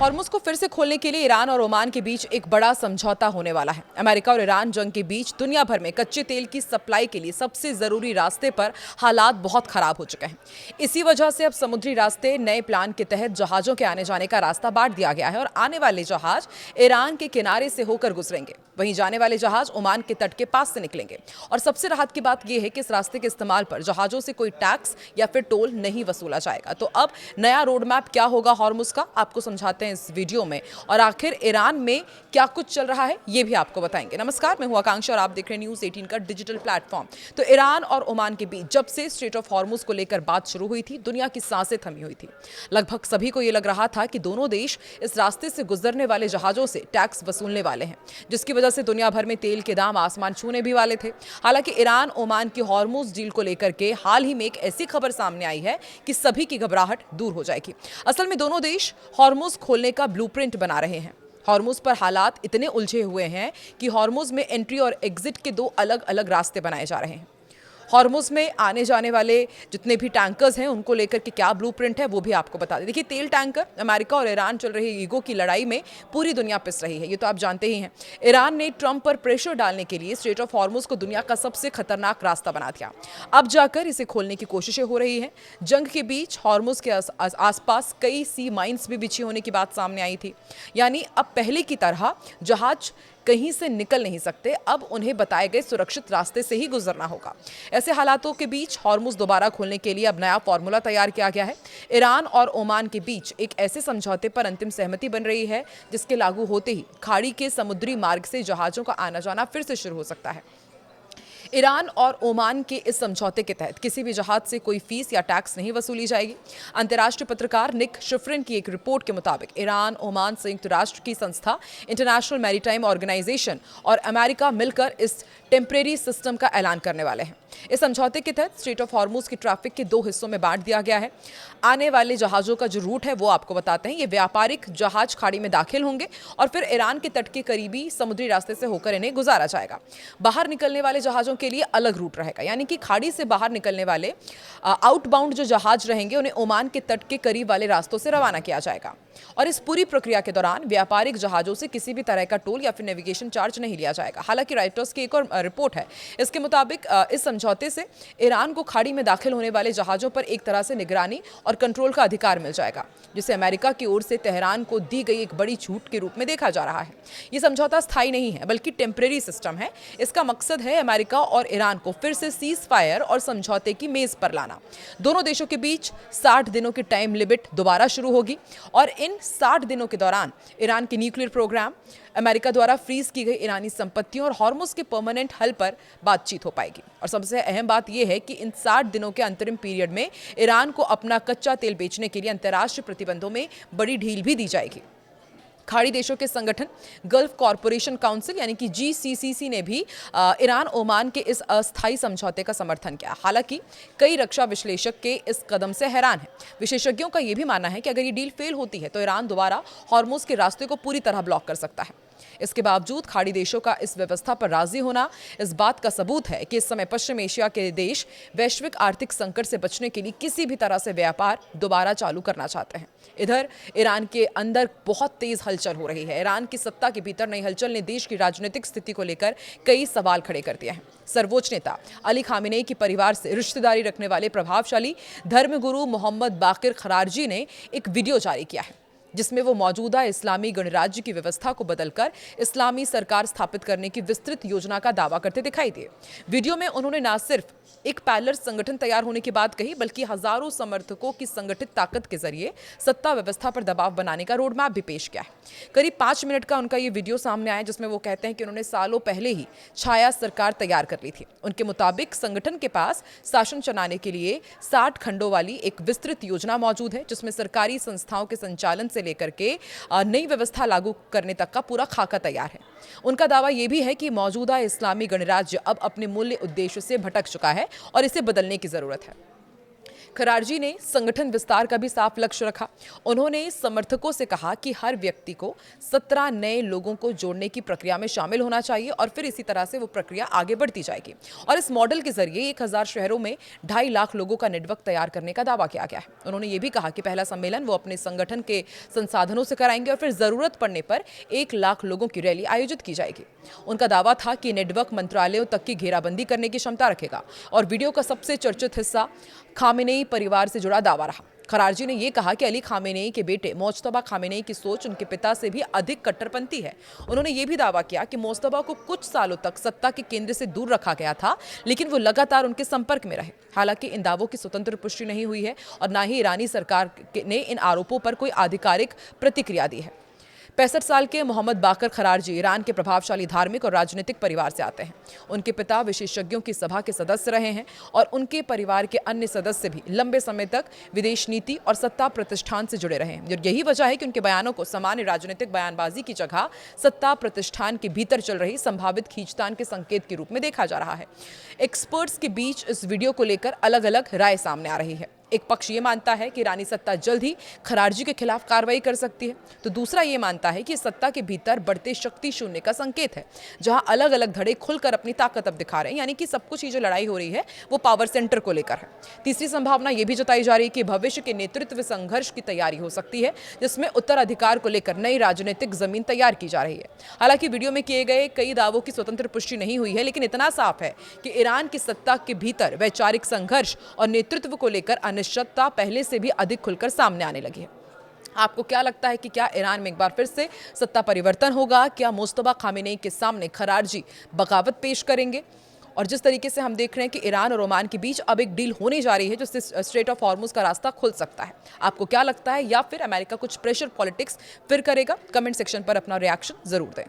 Hormuz को फिर से खोलने के लिए ईरान और ओमान के बीच एक बड़ा समझौता होने वाला है। अमेरिका और ईरान जंग के बीच दुनिया भर में कच्चे तेल की सप्लाई के लिए सबसे जरूरी रास्ते पर हालात बहुत खराब हो चुके हैं। इसी वजह से अब समुद्री रास्ते नए प्लान के तहत जहाजों के आने जाने का रास्ता बांट दिया गया है और आने वाले जहाज ईरान के किनारे से होकर गुजरेंगे, वहीं जाने वाले जहाज ओमान के तट के पास से निकलेंगे। और सबसे राहत की बात यह है कि इस रास्ते के इस्तेमाल पर जहाजों से कोई टैक्स या फिर टोल नहीं वसूला जाएगा। तो अब नया रोड मैप क्या होगा हॉर्मुज का, आपको समझाते हैं इस वीडियो में, और आखिर ईरान में क्या कुछ चल रहा है ये भी आपको बताएंगे। नमस्कार, मैं हूं आकांक्षा और आप देख रहे हैं न्यूज़ 18 का डिजिटल प्लेटफॉर्म। तो ईरान और ओमान के बीच जब से स्ट्रेट ऑफ हॉर्मुज को लेकर बात शुरू हुई थी, दुनिया की सांसें थमी हुई थी। लगभग सभी को यह लग रहा था कि दोनों देश इस रास्ते से गुजरने वाले जहाजों से टैक्स वसूलने वाले हैं, जिसकी वजह से दुनिया भर में तेल के दाम आसमान छूने भी वाले थे। हालांकि ईरान ओमान की हॉर्मुज डील को लेकर के हाल ही में एक ऐसी खबर सामने आई है कि सभी की घबराहट दूर हो जाएगी। असल में दोनों देश हॉर्मुज खोलने का ब्लूप्रिंट बना रहे हैं। हॉर्मुज पर हालात इतने उलझे हुए हैं कि हॉर्मुज में एंट्री और एग्जिट के दो अलग अलग रास्ते बनाए जा रहे हैं। हॉर्मुज में आने जाने वाले जितने भी टैंकर्स हैं उनको लेकर के क्या ब्लूप्रिंट है वो भी आपको बता दें। देखिए, तेल टैंकर, अमेरिका और ईरान चल रही ईगो की लड़ाई में पूरी दुनिया पिस रही है, ये तो आप जानते ही हैं। ईरान ने ट्रंप पर प्रेशर डालने के लिए स्ट्रेट ऑफ हॉर्मुज को दुनिया का सबसे खतरनाक रास्ता बना दिया। अब जाकर इसे खोलने की कोशिशें हो रही हैं। जंग के बीच हॉर्मुज के आसपास कई सी माइंस भी बिछी होने की बात सामने आई थी, यानी अब पहले की तरह जहाज कहीं से निकल नहीं सकते, अब उन्हें बताए गए सुरक्षित रास्ते से ही गुजरना होगा। ऐसे हालातों के बीच हॉर्मुज दोबारा खोलने के लिए अब नया फॉर्मूला तैयार किया गया है। ईरान और ओमान के बीच एक ऐसे समझौते पर अंतिम सहमति बन रही है जिसके लागू होते ही खाड़ी के समुद्री मार्ग से जहाजों का आना जाना फिर से शुरू हो सकता है। ईरान और ओमान के इस समझौते के तहत किसी भी जहाज से कोई फीस या टैक्स नहीं वसूली जाएगी। अंतर्राष्ट्रीय पत्रकार निक शिफ्रिन की एक रिपोर्ट के मुताबिक ईरान, ओमान, संयुक्त राष्ट्र की संस्था इंटरनेशनल मैरीटाइम ऑर्गेनाइजेशन और अमेरिका मिलकर इस टेम्परेरी सिस्टम का ऐलान करने वाले हैं। इस समझौते के तहत स्ट्रेट ऑफ हॉर्मुज की ट्रैफिक के दो हिस्सों में बांट दिया गया है। आने वाले जहाजों का जो रूट है वो आपको बताते हैं। ये व्यापारिक जहाज खाड़ी में दाखिल होंगे और फिर ईरान के तट के करीबी समुद्री रास्ते से होकर इन्हें गुजारा जाएगा। बाहर निकलने वाले जहाजों के लिए अलग रूट रहेगा, यानी कि खाड़ी से बाहर निकलने वाले आउटबाउंड जो जहाज रहेंगे उन्हें ओमान के तट के करीब वाले रास्तों से रवाना किया जाएगा। और इस पूरी प्रक्रिया के दौरान व्यापारिक जहाजों से किसी भी तरह का टोल या फिर नेविगेशन चार्ज नहीं लिया जाएगा। हालांकि राइटर्स की एक और रिपोर्ट है, इसके मुताबिक इस समझौते से ईरान को खाड़ी में दाखिल होने वाले जहाजों पर एक तरह से निगरानी और कंट्रोल का अधिकार मिल जाएगा, जिसे अमेरिका की ओर से तेहरान को दी गई एक बड़ी छूट के रूप में देखा जा रहा है। ये समझौता स्थायी नहीं है बल्कि टेम्परेरी सिस्टम है। इसका मकसद है अमेरिका और ईरान को फिर से सीज फायर और समझौते की मेज पर लाना। दोनों देशों के बीच 60 दिनों की टाइम लिमिट दोबारा शुरू होगी और इन 60 दिनों के दौरान ईरान के न्यूक्लियर प्रोग्राम, अमेरिका द्वारा फ्रीज की गई ईरानी संपत्तियों और हॉर्मुज के परमानेंट हल पर बातचीत हो पाएगी। और सबसे अहम बात यह है कि इन 60 दिनों के अंतरिम पीरियड में ईरान को अपना कच्चा तेल बेचने के लिए अंतर्राष्ट्रीय प्रतिबंधों में बड़ी ढील भी दी जाएगी। खाड़ी देशों के संगठन गल्फ कॉरपोरेशन काउंसिल यानी कि GCCC ने भी ईरान ओमान के इस अस्थायी समझौते का समर्थन किया। हालांकि कई रक्षा विश्लेषक के इस कदम से हैरान हैं। विशेषज्ञों का यह भी मानना है कि अगर ये डील फेल होती है तो ईरान दोबारा हॉर्मुज के रास्ते को पूरी तरह ब्लॉक कर सकता है। इसके बावजूद खाड़ी देशों का इस व्यवस्था पर राजी होना इस बात का सबूत है कि इस समय पश्चिम एशिया के देश वैश्विक आर्थिक संकट से बचने के लिए किसी भी तरह से व्यापार दोबारा चालू करना चाहते हैं। इधर ईरान के अंदर बहुत तेज हलचल हो रही है। ईरान की सत्ता के भीतर नई हलचल ने देश की राजनीतिक स्थिति को लेकर कई सवाल खड़े कर दिए हैं। सर्वोच्च नेता अली खामेनेई के परिवार से रिश्तेदारी रखने वाले प्रभावशाली धर्मगुरु मोहम्मद बाकिर खरारजी ने एक वीडियो जारी किया है, जिसमें वो मौजूदा इस्लामी गणराज्य की व्यवस्था को बदलकर इस्लामी सरकार स्थापित करने की विस्तृत योजना का दावा करते दिखाई दिए। वीडियो में उन्होंने न सिर्फ एक पैरेलल संगठन तैयार होने की बात कही, बल्कि हजारों समर्थकों की संगठित ताकत के जरिए सत्ता व्यवस्था पर दबाव बनाने का रोड मैप भी पेश किया है। करीब 5 मिनट का उनका ये वीडियो सामने आया, जिसमें वो कहते हैं कि उन्होंने सालों पहले ही छाया सरकार तैयार कर ली थी। उनके मुताबिक संगठन के पास शासन चलाने के लिए 60 खंडों वाली एक विस्तृत योजना मौजूद है, जिसमें सरकारी संस्थाओं के संचालन से लेकर के नई व्यवस्था लागू करने तक का पूरा खाका तैयार है। उनका दावा यह भी है कि मौजूदा इस्लामी गणराज्य अब अपने मूल्य उद्देश्य से भटक चुका है और इसे बदलने की जरूरत है। खरारजी ने संगठन विस्तार का भी साफ लक्ष्य रखा। उन्होंने समर्थकों से कहा कि हर व्यक्ति को 17 नए लोगों को जोड़ने की प्रक्रिया में शामिल होना चाहिए और फिर इसी तरह से वो प्रक्रिया आगे बढ़ती जाएगी। और इस मॉडल के जरिए 1000 शहरों में 2.5 लाख लोगों का नेटवर्क तैयार करने का दावा किया गया है। उन्होंने ये भी कहा कि पहला सम्मेलन वो अपने संगठन के संसाधनों से कराएंगे और फिर जरूरत पड़ने पर 1 लाख लोगों की रैली आयोजित की जाएगी। उनका दावा था कि नेटवर्क मंत्रालयों तक की घेराबंदी करने की क्षमता रखेगा और वीडियो का सबसे चर्चित हिस्सा खामेनेई परिवार से जुड़ा दावा रहा। खरारजी ने यह कहा कि अली खामेनेई के बेटे मोज्तबा खामेनेई की सोच उनके पिता से भी अधिक कट्टरपंथी है। उन्होंने यह भी दावा किया कि मोज्तबा को कुछ सालों तक सत्ता के केंद्र से दूर रखा गया था, लेकिन वो लगातार उनके संपर्क में रहे। हालांकि इन दावों की स्वतंत्र पुष्टि नहीं हुई है और न ही ईरानी सरकार ने इन आरोपों पर कोई आधिकारिक प्रतिक्रिया दी है। 65 साल के मोहम्मद बाकर खरारजी ईरान के प्रभावशाली धार्मिक और राजनीतिक परिवार से आते हैं। उनके पिता विशेषज्ञों की सभा के सदस्य रहे हैं और उनके परिवार के अन्य सदस्य भी लंबे समय तक विदेश नीति और सत्ता प्रतिष्ठान से जुड़े रहे हैं। यही वजह है कि उनके बयानों को सामान्य राजनीतिक बयानबाजी की जगह सत्ता प्रतिष्ठान के भीतर चल रही संभावित खींचतान के संकेत के रूप में देखा जा रहा है। एक्सपर्ट्स के बीच इस वीडियो को लेकर अलग अलग राय सामने आ रही है। एक पक्ष ये मानता है कि ईरानी सत्ता जल्द ही खरारजी के खिलाफ कार्रवाई कर सकती है, तो दूसरा ये मानता है कि सत्ता के भीतर बढ़ते शक्ति शून्य का संकेत है, जहां अलग अलग धड़े खुलकर अपनी ताकत अब दिखा रहे हैं, यानी कि सब कुछ ये जो लड़ाई हो रही है वो पावर सेंटर को लेकर है। तीसरी संभावना ये भी जताई जा रही है कि भविष्य के नेतृत्व संघर्ष की तैयारी हो सकती है, जिसमें उत्तराधिकार को लेकर नई राजनीतिक जमीन तैयार की जा रही है। हालांकि वीडियो में किए गए कई दावों की स्वतंत्र पुष्टि नहीं हुई है, लेकिन इतना साफ है कि ईरान की सत्ता के भीतर वैचारिक संघर्ष और नेतृत्व को लेकर अनिश्चितता पहले से भी अधिक खुलकर सामने आने लगी है। आपको क्या लगता है कि क्या ईरान में एक बार फिर से सत्ता परिवर्तन होगा? क्या मुस्तफा खामेनेई के सामने खरारजी बगावत पेश करेंगे? और जिस तरीके से हम देख रहे हैं कि ईरान और ओमान के बीच अब एक डील होने जा रही है जिससे स्ट्रेट ऑफ हॉर्मुज का रास्ता खुल सकता है, आपको क्या लगता है? या फिर अमेरिका कुछ प्रेशर पॉलिटिक्स फिर करेगा? कमेंट सेक्शन पर अपना रिएक्शन जरूर दें।